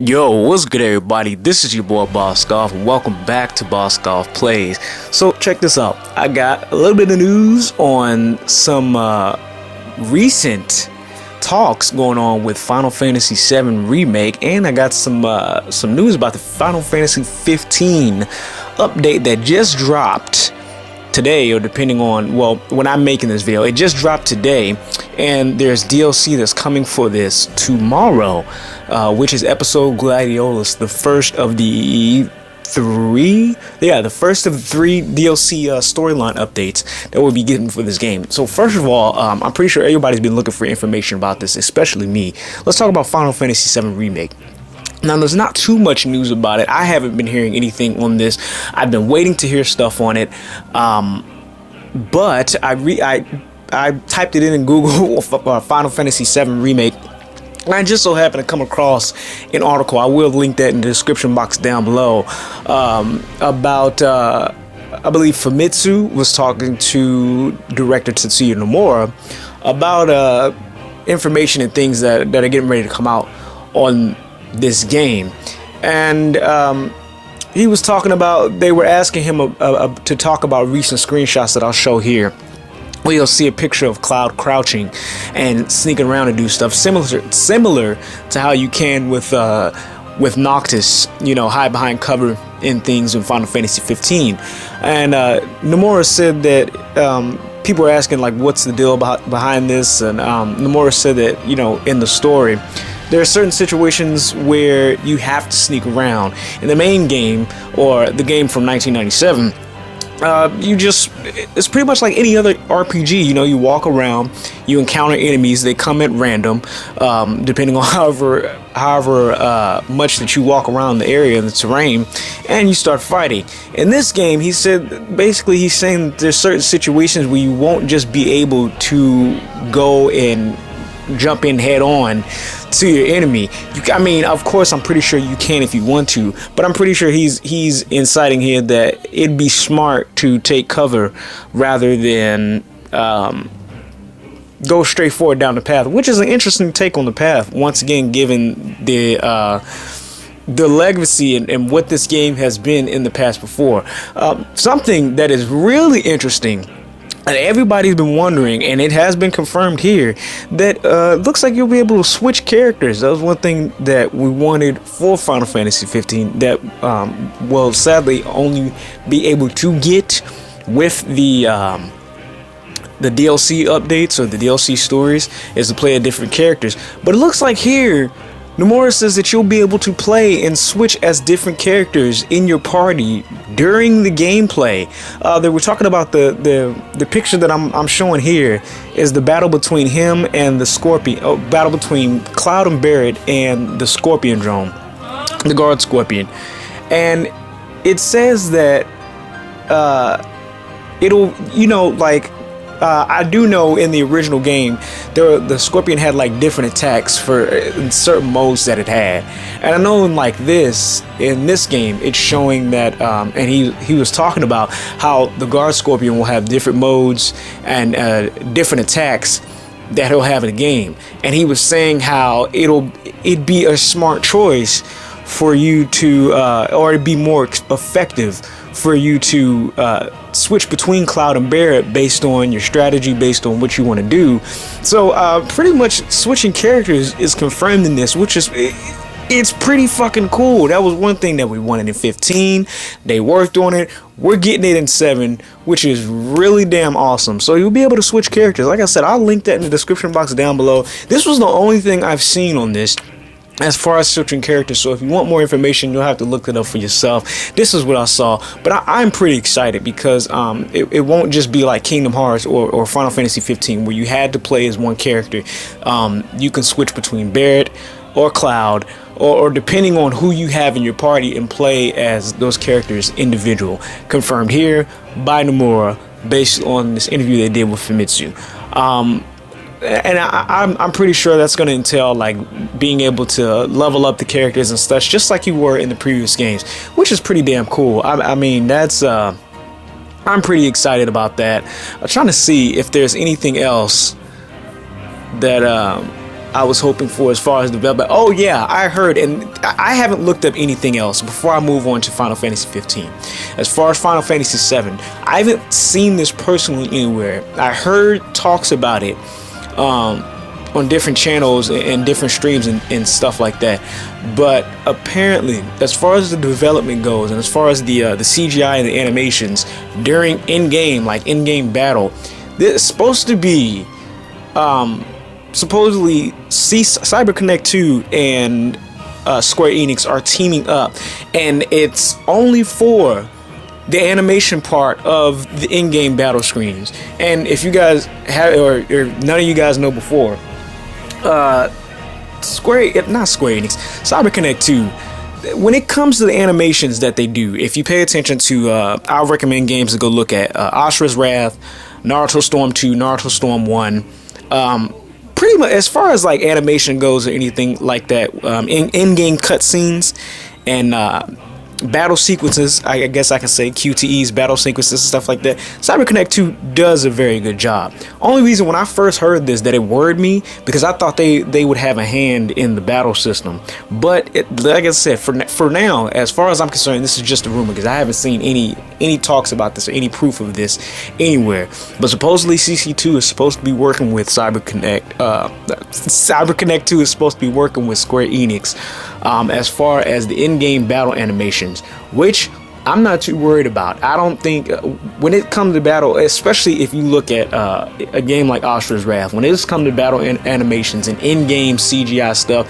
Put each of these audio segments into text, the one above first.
Yo, what's good everybody? This is your boy Boss Golf and welcome back to Boss Golf Plays. So check this out. I got a little bit of news on some recent talks going on with Final Fantasy VII Remake, and I got some news about the Final Fantasy 15 update that just dropped today, or depending on, well, when I'm making this video, it just dropped today, and there's DLC that's coming for this tomorrow, which is Episode Gladiolus, the first of the three DLC storyline updates that we'll be getting for this game. So first of all, I'm pretty sure everybody's been looking for information about this, especially me. Let's talk about Final Fantasy VII Remake. Now, there's not too much news about it. I haven't been hearing anything on this. I've been waiting to hear stuff on it, but I typed it in Google Final Fantasy VII Remake. And I just so happened to come across an article. I will link that in the description box down below, about I believe Famitsu was talking to director Tetsuya Nomura about information and things that are getting ready to come out on this game. And he was talking about, they were asking him to talk about recent screenshots that I'll show here, where you'll see a picture of Cloud crouching and sneaking around and do stuff similar to how you can with Noctis, you know, hide behind cover in things in Final Fantasy 15. And Nomura said that people were asking, like, what's the deal behind this, and Nomura said that, you know, in the story there are certain situations where you have to sneak around. In the main game, or the game from 1997, it's pretty much like any other RPG. You know, you walk around, you encounter enemies, they come at random, depending on however much that you walk around the area and the terrain, and you start fighting. In this game, he said, basically he's saying that there's certain situations where you won't just be able to go and jump in head on to your enemy. I mean, of course, I'm pretty sure you can if you want to, but I'm pretty sure he's inciting here that it'd be smart to take cover rather than go straight forward down the path, which is an interesting take on the path. Once again, given the legacy and what this game has been in the past before. Something that is really interesting, and everybody's been wondering, and it has been confirmed here, that looks like you'll be able to switch characters. That was one thing that we wanted for Final Fantasy 15 that will sadly only be able to get with the DLC updates or the DLC stories, is to play different characters. But it looks like here Nomura says that you'll be able to play and switch as different characters in your party during the gameplay. They were talking about the picture that I'm showing here is the battle between him and the Scorpion, battle between Cloud and Barret and the Scorpion drone, the guard Scorpion. And it says that it'll, you know, like, I do know in the original game, the Scorpion had like different attacks for certain modes that it had, and I know in this game, it's showing that, and he was talking about how the Guard Scorpion will have different modes and different attacks that he'll have in the game, and he was saying how it'd be a smart choice for you to, or it'd be more effective for you to switch between Cloud and Barret based on your strategy, based on what you want to do. So pretty much switching characters is confirmed in this, which is, it's pretty fucking cool. That was one thing that we wanted in 15. They worked on it. We're getting it in 7, which is really damn awesome. So you'll be able to switch characters. Like I said, I'll link that in the description box down below. This was the only thing I've seen on this as far as switching characters, so if you want more information, you'll have to look it up for yourself. This is what I saw, but I'm pretty excited because it won't just be like Kingdom Hearts or Final Fantasy 15 where you had to play as one character. You can switch between Barret or Cloud, or depending on who you have in your party, and play as those characters individual. Confirmed here by Nomura based on this interview they did with Famitsu. And I'm pretty sure that's going to entail like being able to level up the characters and such, just like you were in the previous games, which is pretty damn cool. I mean, that's I'm pretty excited about that. I'm trying to see if there's anything else that I was hoping for as far as development. Oh yeah, I heard, and I haven't looked up anything else before I move on to Final Fantasy 15. As far as Final Fantasy 7, I haven't seen this personally anywhere. I heard talks about it on different channels and different streams and stuff like that. But apparently, as far as the development goes, and as far as the CGI and the animations during in-game battle, this is supposed to be supposedly CyberConnect 2 and Square Enix are teaming up, and it's only for the animation part of the in-game battle screens. And if you guys have, or none of you guys know before, CyberConnect 2, when it comes to the animations that they do, if you pay attention to, I'll recommend games to go look at Ashura's Wrath, Naruto Storm 2, Naruto Storm 1. Pretty much as far as like animation goes or anything like that, in-game cutscenes and battle sequences, I guess I can say QTEs, battle sequences and stuff like that, CyberConnect 2 does a very good job. Only reason when I first heard this that it worried me, because I thought they would have a hand in the battle system. But like I said, for now, as far as I'm concerned, this is just a rumor, because I haven't seen any talks about this or any proof of this anywhere. But supposedly CC2 is supposed to be working with CyberConnect. CyberConnect 2 is supposed to be working with Square Enix as far as the in-game battle animations, which I'm not too worried about. I don't think when it comes to battle, especially if you look at a game like Ashura's Wrath, when it comes to battle animations and in-game CGI stuff,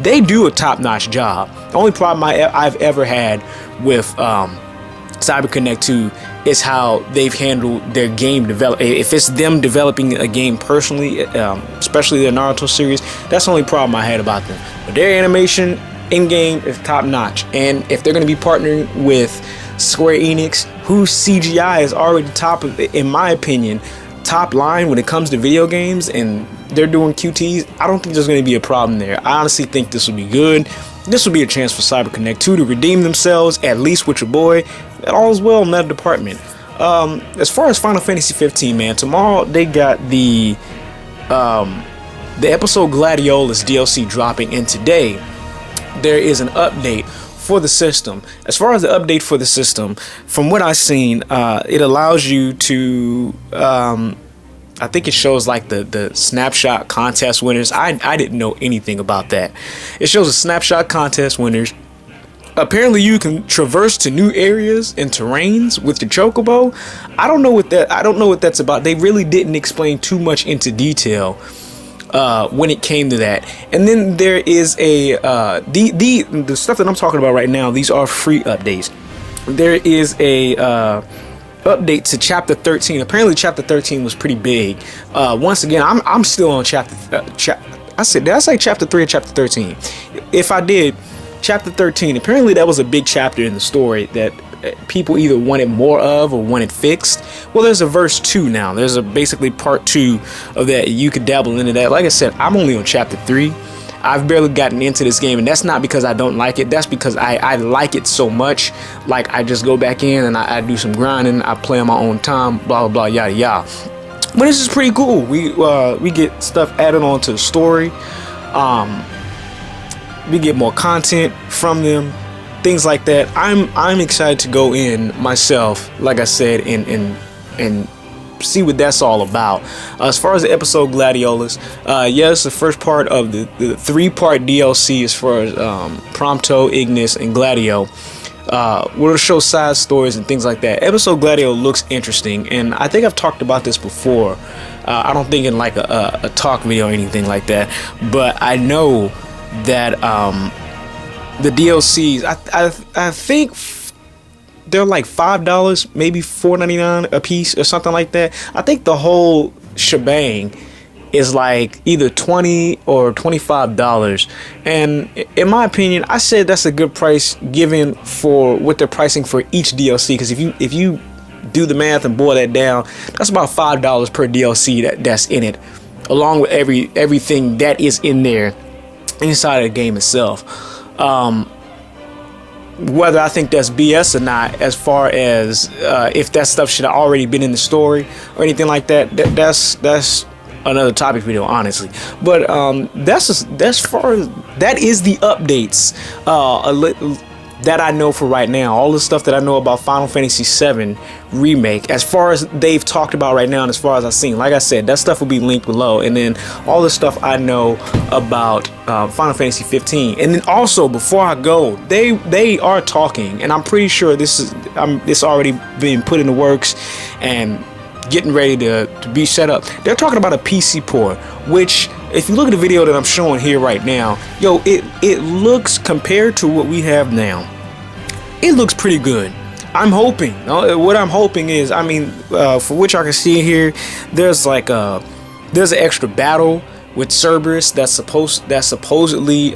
they do a top-notch job. The only problem I've ever had with CyberConnect 2 is how they've handled their game development. If it's them developing a game personally, especially the Naruto series, that's the only problem I had about them. But their animation in-game is top-notch, and if they're going to be partnering with Square Enix, whose CGI is already top of, in my opinion, top line when it comes to video games, and they're doing QTs, I don't think there's going to be a problem there. I honestly think this will be good. This will be a chance for CyberConnect 2 to redeem themselves, at least with your boy. All is well in that department. As far as Final Fantasy 15, man, tomorrow they got the episode Gladiolus DLC dropping, and today there is an update for the system. As far as the update for the system, from what I've seen, it allows you to I think it shows like the snapshot contest winners. I didn't know anything about that. It shows a snapshot contest winners. Apparently you can traverse to new areas and terrains with the chocobo. I don't know what that's about. They really didn't explain too much into detail when it came to that. And then there is a the stuff that I'm talking about right now, these are free updates. There is a update to chapter 13. Apparently chapter 13 was pretty big. Once again, I'm still on did I say chapter 3 or chapter 13? If I did, chapter 13, apparently that was a big chapter in the story that people either wanted more of or wanted fixed. Well, there's a verse 2 now. There's a basically part 2 of that. You could dabble into that. Like I said, I'm only on chapter 3. I've barely gotten into this game, and that's not because I don't like it. That's because I like it so much. Like, I just go back in and I do some grinding. I play on my own time, blah blah blah, yada yada. But this is pretty cool. We get stuff added on to the story. We get more content from them, things like that. I'm excited to go in myself, like I said, and see what that's all about. As far as the episode Gladiolus, yes, the first part of the 3-part DLC as far as Prompto, Ignis, and Gladio. We'll show side stories and things like that. Episode Gladio looks interesting, and I think I've talked about this before. I don't think in like a talk video or anything like that, but I know that the DLCs, I think they're like $5, maybe $4.99 a piece or something like that. I think the whole shebang is like either $20 or $25, and in my opinion, I said that's a good price given for what they're pricing for each DLC. Because if you do the math and boil that down, that's about $5 per DLC that's in it, along with everything that is in there inside of the game itself. Whether I think that's BS or not, as far as if that stuff should have already been in the story or anything like that, that's another topic video, honestly. But that's far as that is the updates that I know for right now. All the stuff that I know about Final Fantasy VII Remake, as far as they've talked about right now, and as far as I've seen, like I said, that stuff will be linked below. And then all the stuff I know about Final Fantasy 15. And then also, before I go, they are talking, and I'm pretty sure this already been put in the works and getting ready to be set up. They're talking about a PC port, which, if you look at the video that I'm showing here right now, yo, it looks, compared to what we have now, it looks pretty good. I'm hoping, what I'm hoping is, I mean, for which I can see here, there's like there's an extra battle with Cerberus that's supposedly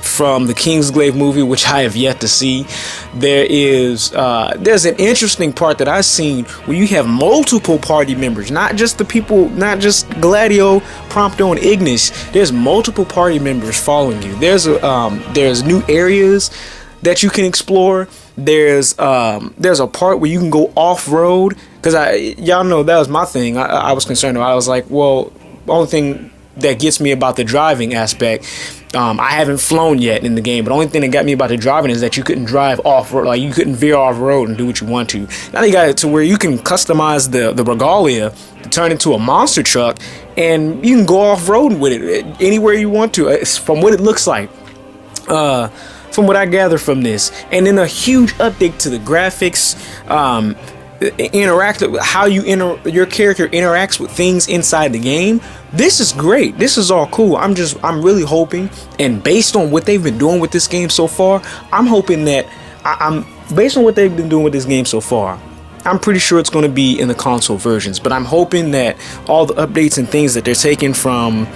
from the Kingsglaive movie, which I have yet to see. There's an interesting part that I've seen where you have multiple party members, not just the people, not just Gladio, Prompto, and Ignis. There's multiple party members following you. There's new areas that you can explore. There's a part where you can go off-road, because y'all know that was my thing. I was concerned about. I was like, well, the only thing that gets me about the driving aspect, I haven't flown yet in the game, but the only thing that got me about the driving is that you couldn't drive off-road, like you couldn't veer off-road and do what you want to. Now they got it to where you can customize the Regalia to turn into a monster truck, and you can go off-road with it anywhere you want to. It's from what it looks like, from what I gather from this. And then a huge update to the graphics, how your character interacts with things inside the game. This is great. This is all cool. I'm really hoping, and based on what they've been doing with this game so far, I'm hoping that based on what they've been doing with this game so far, I'm pretty sure it's going to be in the console versions. But I'm hoping that all the updates and things that they're taking from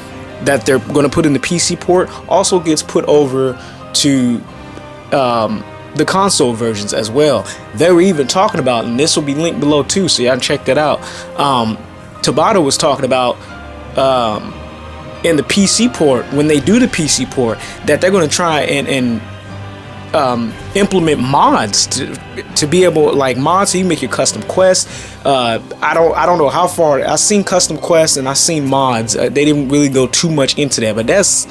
that they're going to put in the PC port also gets put over to the console versions as well. They were even talking about, and this will be linked below too, so y'all can check that out. Tabata was talking about in the PC port, when they do the PC port, that they're going to try and implement mods to be able, like mods so you make your custom quests. I don't know how far. I've seen custom quests and I've seen mods. They didn't really go too much into that, but that's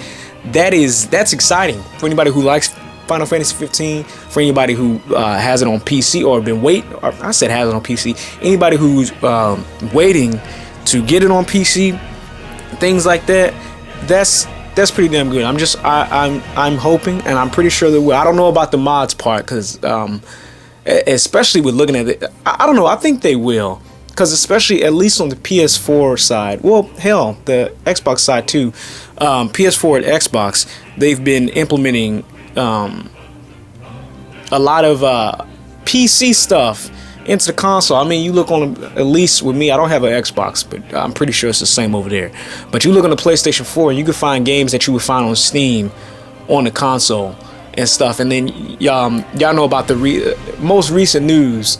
exciting for anybody who likes Final Fantasy 15, for anybody who has it on PC or been waiting. I said has it on PC. Anybody who's waiting to get it on PC, things like that. That's pretty damn good. I'm hoping, and I'm pretty sure that I don't know about the mods part, because especially with looking at it, I don't know. I think they will, because especially at least on the PS4 side. Well, hell, the Xbox side too. PS4 and Xbox, they've been implementing a lot of PC stuff into the console. I mean, you look on, at least with me, I don't have an Xbox, but I'm pretty sure it's the same over there. But you look on the PlayStation 4 and you can find games that you would find on Steam on the console and stuff. And then y'all know about the most recent news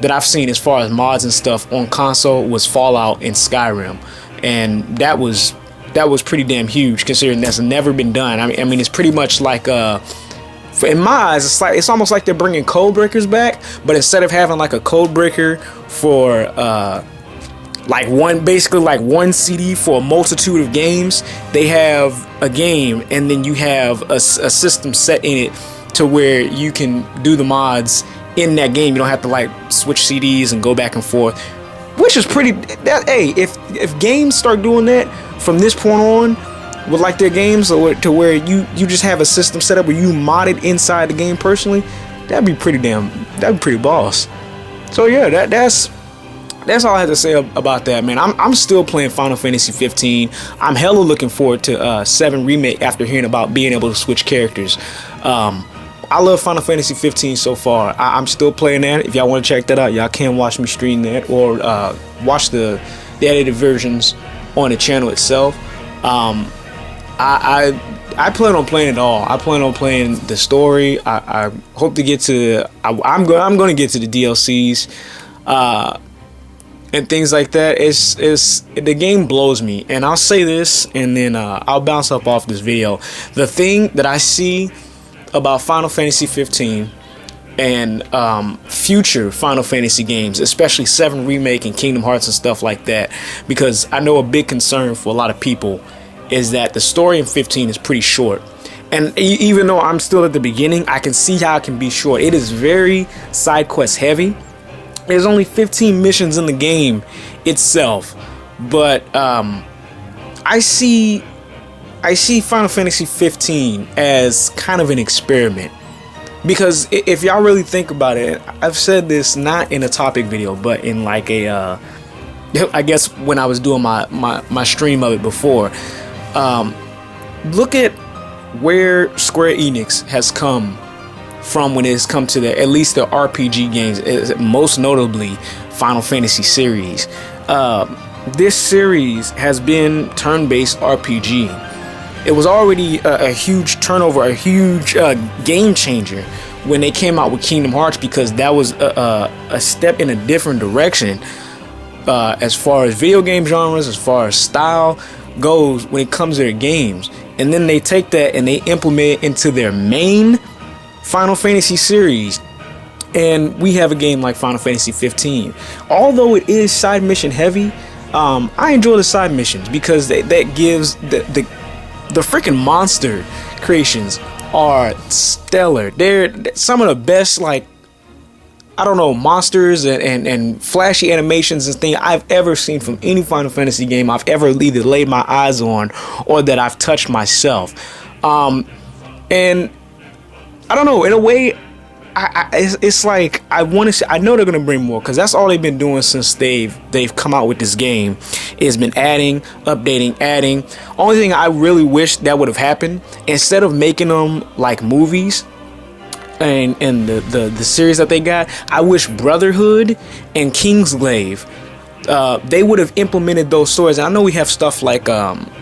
that I've seen as far as mods and stuff on console was Fallout and Skyrim, and that was pretty damn huge, considering that's never been done. I mean, it's pretty much like in my eyes, it's almost like they're bringing code breakers back, but instead of having like a code breaker for like one CD for a multitude of games, they have a game and then you have a system set in it to where you can do the mods in that game. You don't have to like switch CDs and go back and forth, which is pretty. Hey, if games start doing that from this point on with like their games, or to where you just have a system set up where you mod it inside the game personally, that'd be pretty boss. So yeah, that's all I have to say about that, man. I'm still playing Final Fantasy 15. I'm hella looking forward to VII Remake after hearing about being able to switch characters. I love Final Fantasy 15 so far. I'm still playing that. If y'all want to check that out, y'all can watch me stream that, or watch the edited versions on the channel itself. I plan on playing it all. I plan on playing the story. I hope to get to. I'm going to get to the DLCs and things like that. It's the game blows me, and I'll say this, and then I'll bounce up off this video. The thing that I see about Final Fantasy 15, and future Final Fantasy games, especially VII Remake and Kingdom Hearts and stuff like that, because I know a big concern for a lot of people is that the story in 15 is pretty short. And even though I'm still at the beginning, I can see how it can be short. It is very side quest heavy. There's only 15 missions in the game itself, but I see Final Fantasy 15 as kind of an experiment, because if y'all really think about it, I've said this not in a topic video, but in like a I guess when I was doing my stream of it before. Look at where Square Enix has come from when it's come to at least the RPG games, most notably Final Fantasy series. This series has been turn-based RPG. It was already a huge turnover, a huge game changer when they came out with Kingdom Hearts, because that was a step in a different direction as far as video game genres, as far as style goes when it comes to their games. And then they take that and they implement it into their main Final Fantasy series, and we have a game like Final Fantasy 15. Although it is side mission heavy, I enjoy the side missions because that gives the freaking monster creations are stellar. They're some of the best, like, I don't know, monsters and flashy animations and things I've ever seen from any Final Fantasy game I've ever either laid my eyes on or that I've touched myself. And I don't know, in a way, it's like I want to say, I know they're gonna bring more, because that's all they've been doing since they've come out with this game, is been adding, updating, adding. Only thing I really wish that would have happened, instead of making them like movies and the series that they got, I wish Brotherhood and Kingsglaive, they would have implemented those stories. And I know we have stuff like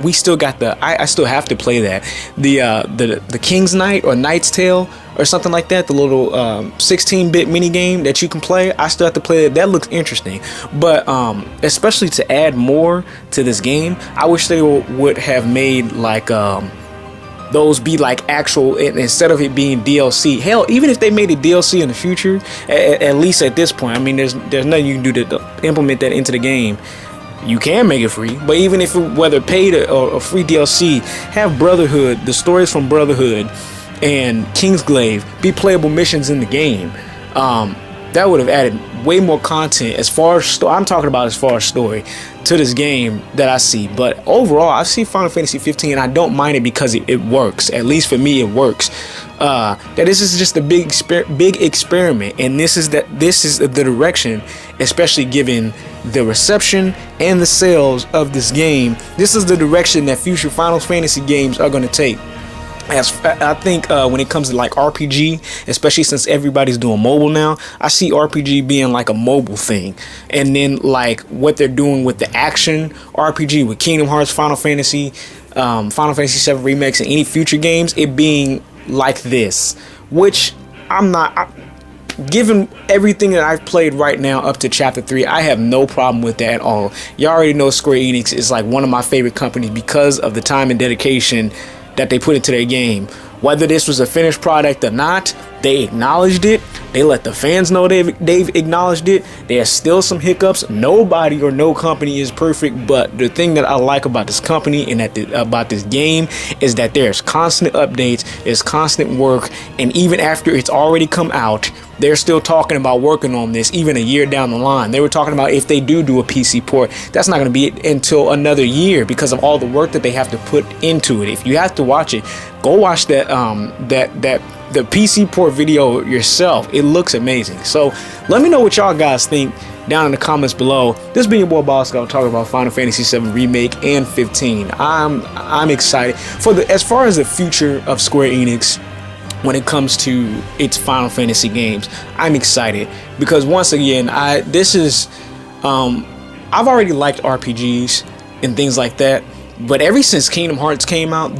we still got I still have to play that, the King's Knight or Knight's Tale or something like that, the little 16-bit mini game that you can play. I still have to play it. That looks interesting, but especially to add more to this game, I wish they would have made like those be like actual, instead of it being DLC. Hell, even if they made a DLC in the future, at least at this point, I mean, there's nothing you can do to implement that into the game. You can make it free, but even if whether paid or free DLC, have Brotherhood, the stories from Brotherhood and Kingsglaive be playable missions in the game. That would have added way more content as far as I'm talking about, as far as story to this game that I see. But overall, I see Final Fantasy 15 and I don't mind it because it works. At least for me, it works. That this is just a big experiment, and this is the direction, especially given the reception and the sales of this game. This is the direction that future Final Fantasy games are going to take. As I think when it comes to like RPG, especially since everybody's doing mobile now, I see RPG being like a mobile thing. And then like what they're doing with the action RPG with Kingdom Hearts, Final Fantasy 7 remakes, and any future games, it being like this, which given everything that I've played right now up to chapter 3, I have no problem with that at all. Y'all already know Square Enix is like one of my favorite companies because of the time and dedication that they put into their game. Whether this was a finished product or not, they acknowledged it. They let the fans know they've acknowledged it. There's still some hiccups. Nobody or no company is perfect, but the thing that I like about this company and about this game is that there's constant updates, there's constant work, and even after it's already come out, they're still talking about working on this even a year down the line. They were talking about if they do a PC port, that's not going to be until another year because of all the work that they have to put into it. If you have to watch it, go watch the PC port video yourself. It looks amazing. So let me know what y'all guys think down in the comments below. This being your boy Bosco talking about Final Fantasy 7 Remake and 15. I'm excited for as far as the future of Square Enix when it comes to its Final Fantasy games. I'm excited because once again, I've already liked RPGs and things like that, but ever since Kingdom Hearts came out,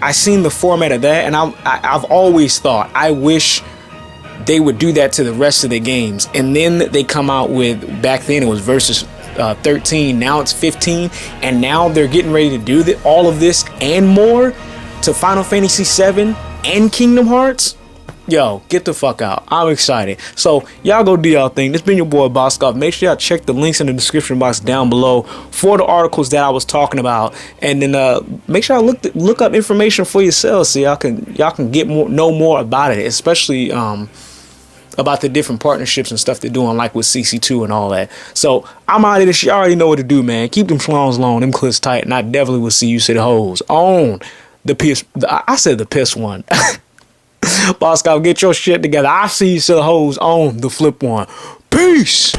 I seen the format of that, and I've always thought I wish they would do that to the rest of the games. And then they come out with, back then it was Versus 13, now it's 15, and now they're getting ready to do all of this and more to Final Fantasy 7 and Kingdom Hearts. Yo, get the fuck out. I'm excited. So y'all go do y'all thing. This been your boy Boskov. Make sure y'all check the links in the description box down below for the articles that I was talking about, and then make sure y'all look up information for yourselves so y'all can get know more about it, especially about the different partnerships and stuff they're doing, like with CC2 and all that. So I'm out of this shit. You already know what to do, man. Keep them schlongs long, them clips tight, and I definitely will see you city hoes on the piss. I said the piss one. Boss, get your shit together. I see you city hoes on the flip one. Peace.